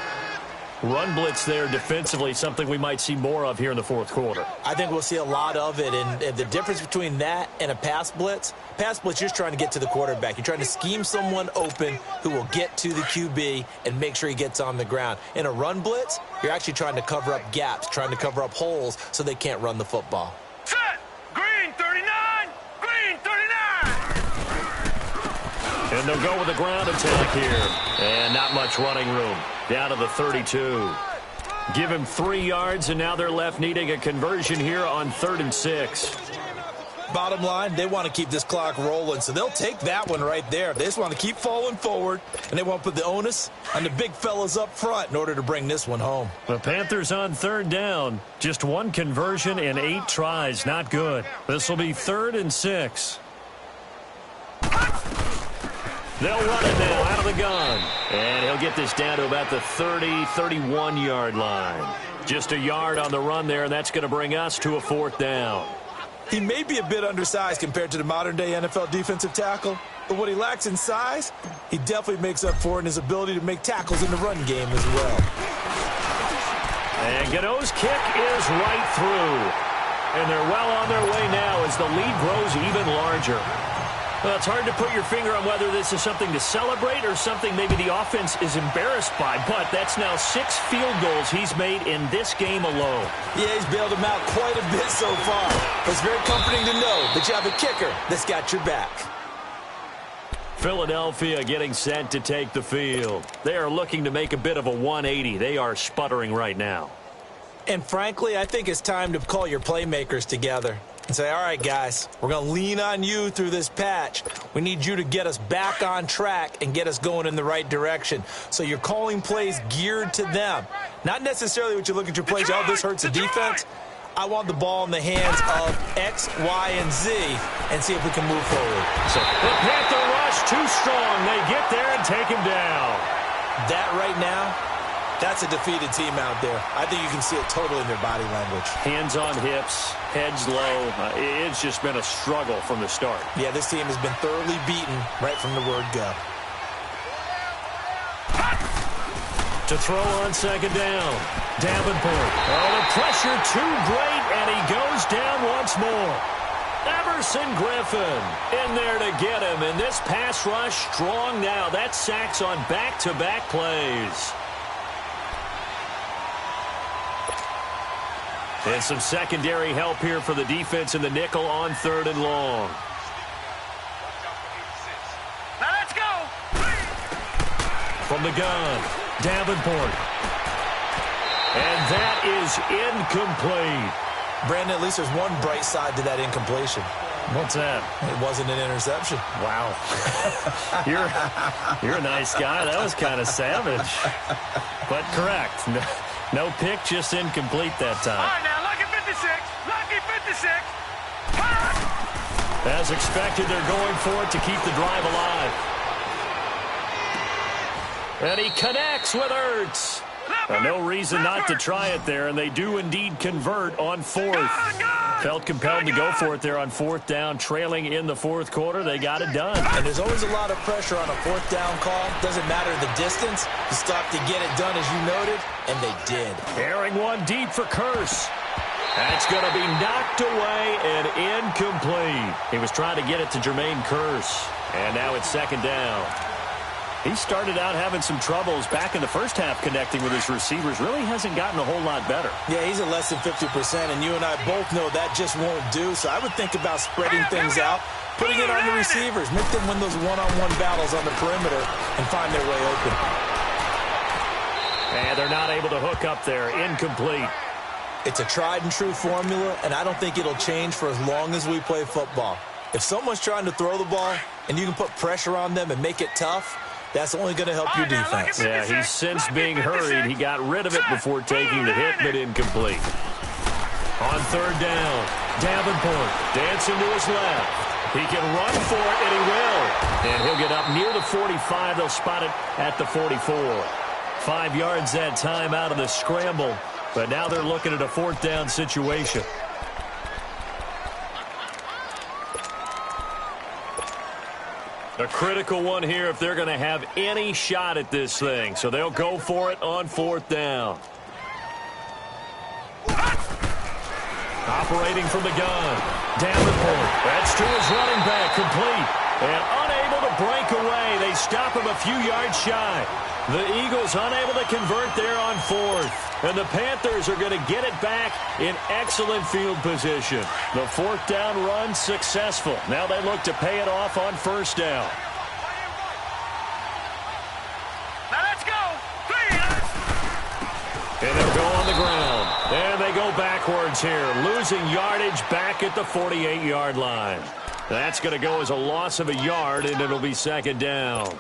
Run blitz there defensively, something we might see more of here in the fourth quarter. I think we'll see a lot of it, and the difference between that and a pass blitz, you're just trying to get to the quarterback. You're trying to scheme someone open who will get to the QB and make sure he gets on the ground. In a run blitz, you're actually trying to cover up gaps, trying to cover up holes so they can't run the football. Set! Green 39! Green 39! And they'll go with a ground attack here. And not much running room. Down to the 32. Give him 3 yards, and now they're left needing a conversion here on 3rd and 6. Bottom line, they want to keep this clock rolling, so they'll take that one right there. They just want to keep falling forward, and they want to put the onus on the big fellas up front in order to bring this one home. The Panthers on 3rd down. Just 1 conversion and 8 tries. Not good. This will be 3rd and 6. They'll run it now out of the gun. And he'll get this down to about the 30, 31-yard line. Just a yard on the run there, and that's going to bring us to a 4th down. He may be a bit undersized compared to the modern-day NFL defensive tackle, but what he lacks in size, he definitely makes up for in his ability to make tackles in the run game as well. And Gano's kick is right through. And they're well on their way now as the lead grows even larger. Well, it's hard to put your finger on whether this is something to celebrate or something maybe the offense is embarrassed by, but that's now 6 field goals he's made in this game alone. Yeah, he's bailed them out quite a bit so far. It's very comforting to know that you have a kicker that's got your back. Philadelphia getting set to take the field. They are looking to make a bit of a 180. They are sputtering right now. And frankly, I think it's time to call your playmakers together and say, all right, guys, we're going to lean on you through this patch. We need you to get us back on track and get us going in the right direction. So you're calling plays geared to them. Not necessarily what you look at your plays, oh, this hurts the defense. I want the ball in the hands of X, Y, and Z and see if we can move forward. So the Panther rush too strong. They get there and take him down. That right now, that's a defeated team out there. I think you can see it totally in their body language. Hands on hips, heads low. It's just been a struggle from the start. Yeah, this team has been thoroughly beaten right from the word go. To throw on 2nd down. Davenport. Oh, the pressure too great, and he goes down once more. Everson Griffin in there to get him, and this pass rush strong now. That's sacks on back-to-back plays. And some secondary help here for the defense in the nickel on 3rd and long. Now let's go! From the gun, Davenport. And that is incomplete. Brandon, at least there's one bright side to that incompletion. What's that? It wasn't an interception. Wow. You're a nice guy. That was kind of savage. But correct. No pick, just incomplete that time. All right, now, lucky 56. Lucky 56. As expected, they're going for it to keep the drive alive. And he connects with Ertz. No reason not to try it there, and they do indeed convert on 4th. Felt compelled to go for it there on 4th down, trailing in the 4th quarter. They got it done. And there's always a lot of pressure on a 4th down call. Doesn't matter the distance. You stop to get it done, as you noted, and they did. Airing one deep for Curse. That's going to be knocked away and incomplete. He was trying to get it to Jermaine Curse, and now it's 2nd down. He started out having some troubles back in the first half connecting with his receivers. Really hasn't gotten a whole lot better. Yeah, he's at less than 50%, and you and I both know that just won't do. So I would think about spreading things out, putting it on the receivers, make them win those one-on-one battles on the perimeter and find their way open. And they're not able to hook up there. Incomplete. It's a tried-and-true formula, and I don't think it'll change for as long as we play football. If someone's trying to throw the ball and you can put pressure on them and make it tough, that's only going to help your defense. Yeah, he's since being hurried. He got rid of it before taking the hit, but incomplete. On 3rd down, Davenport dancing to his left. He can run for it, and he will. And he'll get up near the 45. They'll spot it at the 44. 5 yards that time out of the scramble, but now they're looking at a 4th down situation. A critical one here if they're going to have any shot at this thing. So they'll go for it on 4th down. Operating from the gun. Davenport. That's to his running back. Complete. And unable to break away. They stop him a few yards shy. The Eagles unable to convert there on 4th. And the Panthers are going to get it back in excellent field position. The 4th down run successful. Now they look to pay it off on 1st down. Now let's go. And they'll go on the ground. And they go backwards here, losing yardage back at the 48-yard line. That's going to go as a loss of a yard, and it'll be 2nd down.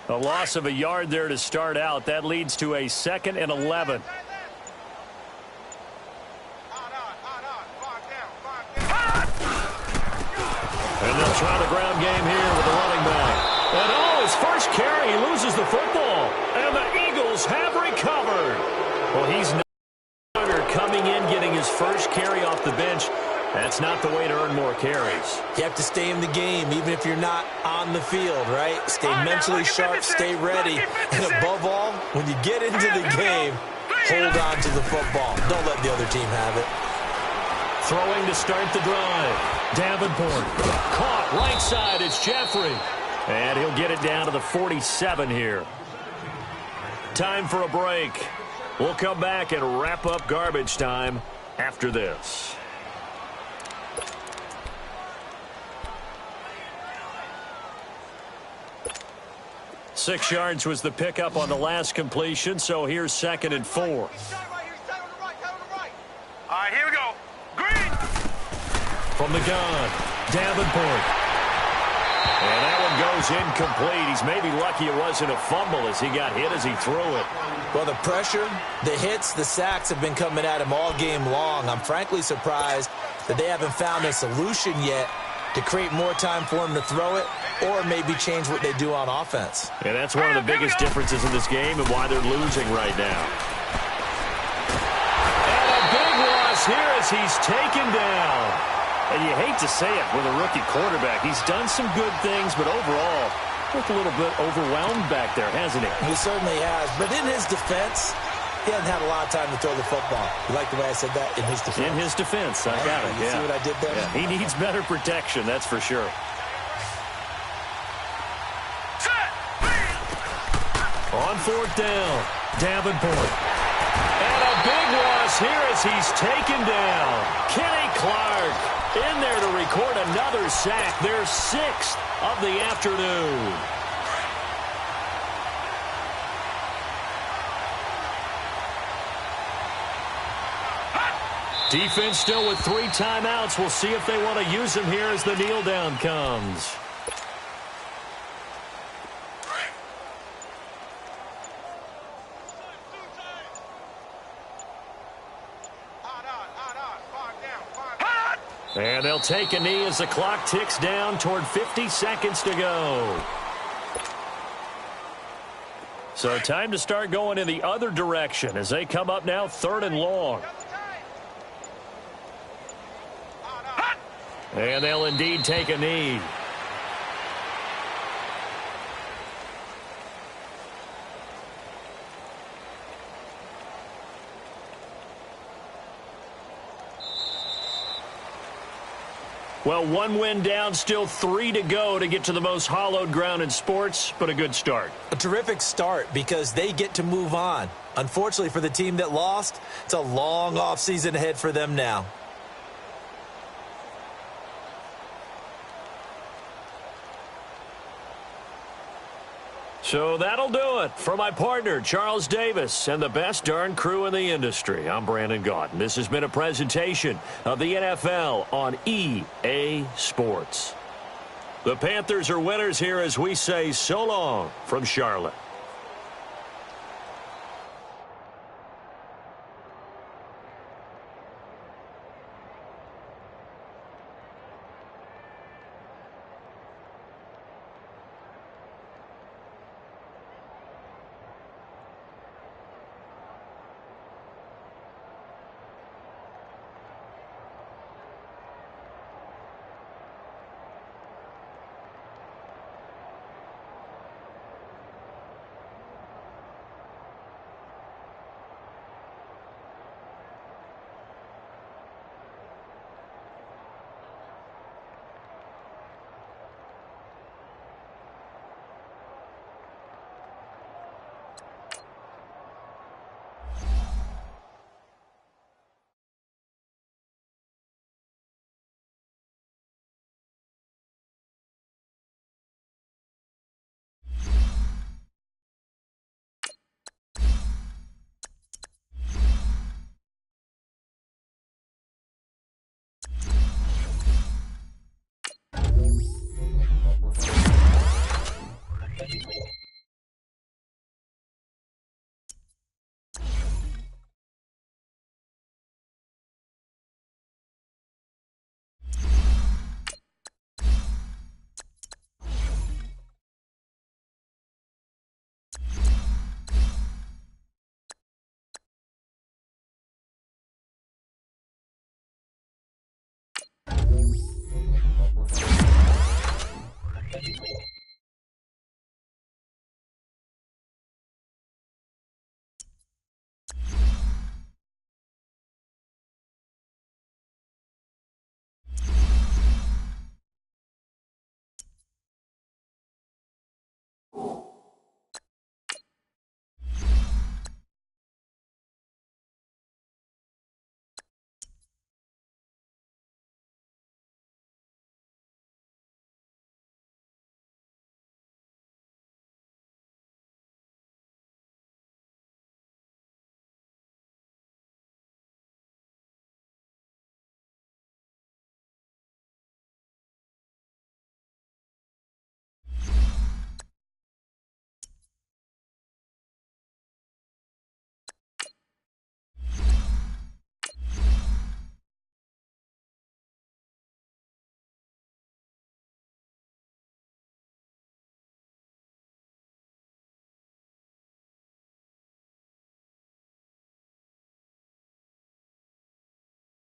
A loss of a yard there to start out. That leads to a 2nd and 11. And they'll try the ground game here with the running back. And his first carry, he loses the football. And the Eagles have recovered. Well, he's not coming in, getting his first carry off the bench. That's not the way to earn more carries. You have to stay in the game, even if you're not on the field, right? Stay mentally sharp, stay ready. And above all, when you get into the game, hold on to the football. Don't let the other team have it. Throwing to start the drive. Davenport. Caught right side. It's Jeffrey. And he'll get it down to the 47 here. Time for a break. We'll come back and wrap up garbage time after this. 6 yards was the pickup on the last completion, so here's 2nd and 4. All right, here we go. Green. From the gun, Davenport. And that one goes incomplete. He's maybe lucky it wasn't a fumble as he got hit as he threw it. Well, the pressure, the hits, the sacks have been coming at him all game long. I'm frankly surprised that they haven't found a solution yet to create more time for him to throw it or maybe change what they do on offense. And that's one of the biggest differences in this game and why they're losing right now. And a big loss here as he's taken down. And you hate to say it with a rookie quarterback. He's done some good things, but overall, looked a little bit overwhelmed back there, hasn't he? He certainly has. But in his defense, he hasn't had a lot of time to throw the football. You like the way I said that? In his defense. In his defense. I got it. You see what I did there? Yeah. He needs better protection, that's for sure. On 4th down, Davenport. And a big loss here as he's taken down. Kenny Clark in there to record another sack. Their 6th of the afternoon. Defense still with 3 timeouts. We'll see if they want to use them here as the kneel down comes. And they'll take a knee as the clock ticks down toward 50 seconds to go. So time to start going in the other direction as they come up now 3rd and long. And they'll indeed take a knee. Well, 1 win down, still 3 to go to get to the most hallowed ground in sports, but a good start. A terrific start because they get to move on. Unfortunately for the team that lost, it's a long offseason ahead for them now. So that'll do it. For my partner, Charles Davis, and the best darn crew in the industry, I'm Brandon Gaudin. This has been a presentation of the NFL on EA Sports. The Panthers are winners here as we say so long from Charlotte.